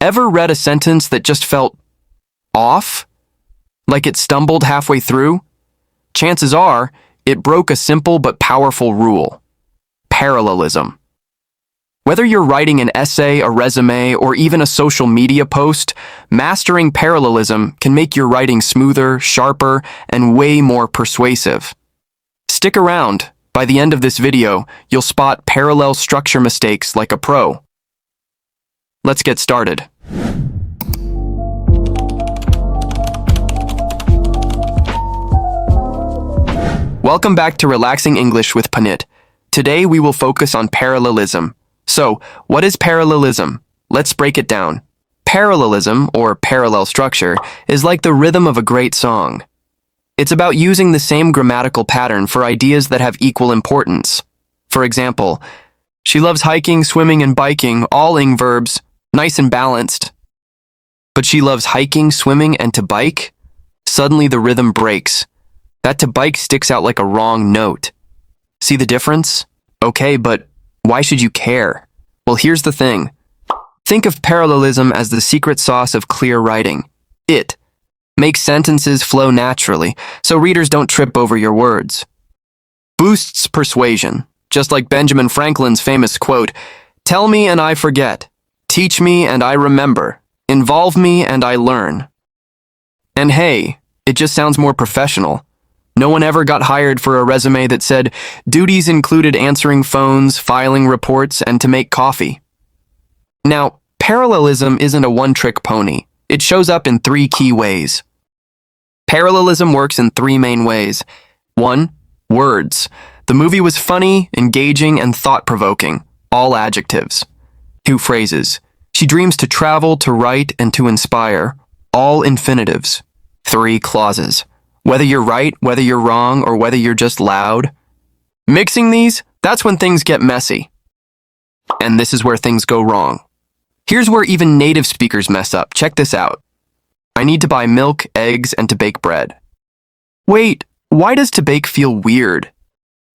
Ever read a sentence that just felt off? Like it stumbled halfway through? Chances are, it broke a simple but powerful rule: parallelism. Whether you're writing an essay, a resume, or even a social media post, mastering parallelism can make your writing smoother, sharper, and way more persuasive. Stick around. By the end of this video, you'll spot parallel structure mistakes like a pro. Let's get started. Welcome back to Relaxing English with Phanit. Today we will focus on parallelism. So, what is parallelism? Let's break it down. Parallelism, or parallel structure, is like the rhythm of a great song. It's about using the same grammatical pattern for ideas that have equal importance. For example, she loves hiking, swimming, and biking, all ing verbs, nice and balanced. But she loves hiking, swimming, and to bike? Suddenly the rhythm breaks. That to bike sticks out like a wrong note. See the difference? Okay, but why should you care? Well, here's the thing. Think of parallelism as the secret sauce of clear writing. It makes sentences flow naturally, so readers don't trip over your words. Boosts persuasion, just like Benjamin Franklin's famous quote, "Tell me and I forget. Teach me and I remember. Involve me and I learn." And hey, it just sounds more professional. No one ever got hired for a resume that said duties included answering phones, filing reports, and to make coffee. Now, parallelism isn't a one-trick pony. It shows up in three key ways. Parallelism works in three main ways. 1. Words. The movie was funny, engaging, and thought-provoking. All adjectives. 2 phrases. She dreams to travel, to write, and to inspire. All infinitives. 3 clauses. Whether you're right, whether you're wrong, or whether you're just loud. Mixing these, that's when things get messy. And this is where things go wrong. Here's where even native speakers mess up. Check this out. I need to buy milk, eggs, and to bake bread. Wait, why does to bake feel weird?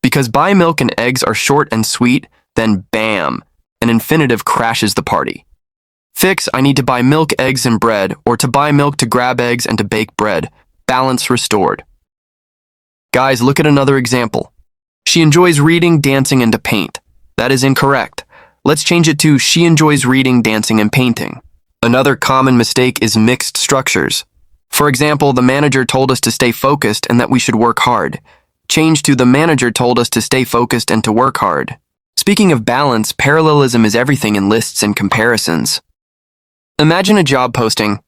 Because buy milk and eggs are short and sweet, then bam, an infinitive crashes the party. Fix I need to buy milk, eggs, and bread, or to buy milk to grab eggs and to bake bread. Balance restored. Guys, look at another example. She enjoys reading, dancing, and to paint. That is incorrect. Let's change it to she enjoys reading, dancing, and painting. Another common mistake is mixed structures. For example, the manager told us to stay focused and that we should work hard. Change to the manager told us to stay focused and to work hard. Speaking of balance, parallelism is everything in lists and comparisons. Imagine a job posting.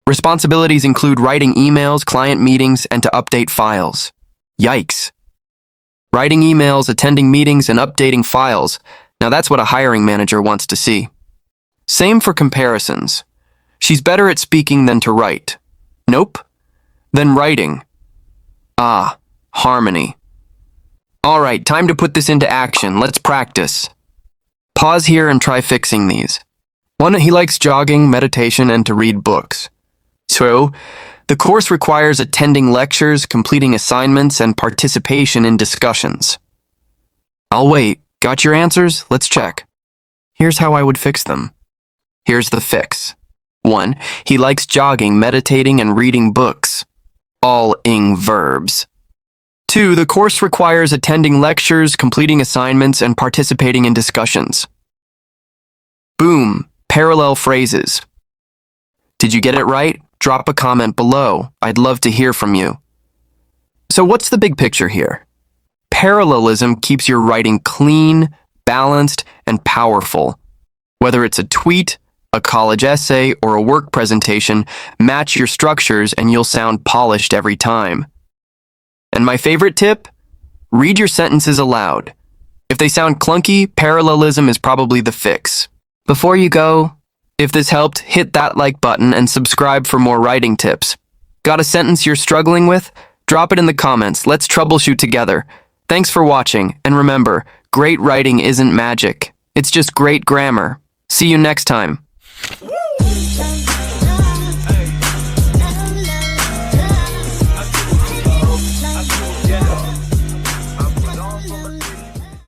Responsibilities include writing emails, client meetings, and to update files. Yikes. Writing emails, attending meetings, and updating files. Now that's what a hiring manager wants to see. Same for comparisons. She's better at speaking than to write. Nope. Then writing. Ah, harmony. All right, time to put this into action. Let's practice. Pause here and try fixing these. 1. He likes jogging, meditation, and to read books. 2. The course requires attending lectures, completing assignments, and participation in discussions. I'll wait. Got your answers? Let's check. Here's how I would fix them. Here's the fix. 1. He likes jogging, meditating, and reading books. All ing verbs. 2. The course requires attending lectures, completing assignments, and participating in discussions. Boom. Parallel phrases. Did you get it right? Drop a comment below. I'd love to hear from you. So what's the big picture here? Parallelism keeps your writing clean, balanced, and powerful. Whether it's a tweet, a college essay, or a work presentation, match your structures and you'll sound polished every time. And my favorite tip? Read your sentences aloud. If they sound clunky, parallelism is probably the fix. Before you go, if this helped, hit that like button and subscribe for more writing tips. Got a sentence you're struggling with? Drop it in the comments. Let's troubleshoot together. Thanks for watching, and remember, great writing isn't magic. It's just great grammar. See you next time.